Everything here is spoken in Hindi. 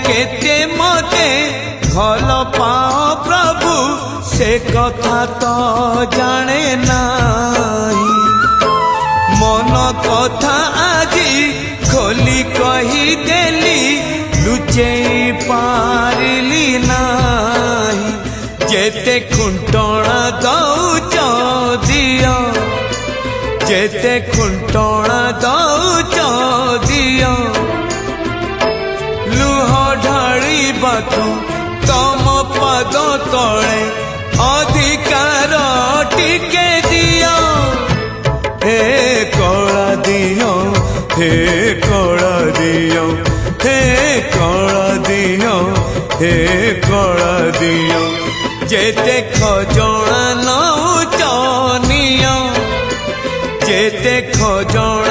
केते मते भल पाओ प्रभु से कथा तो जाने नाही। मन कथा आजी खोली कही देली लुचेई पारिली नाही। जेते खुंटणा दौच दियो जेते खुंटणा दौच दियो लुह ढाड़ी बातु तम पद तले अधिकार टिके दियो। हे कला दियो हे कला दियो हे कला दियो हे कला दियो। जेते खजणा नौच नियो जेते खजणा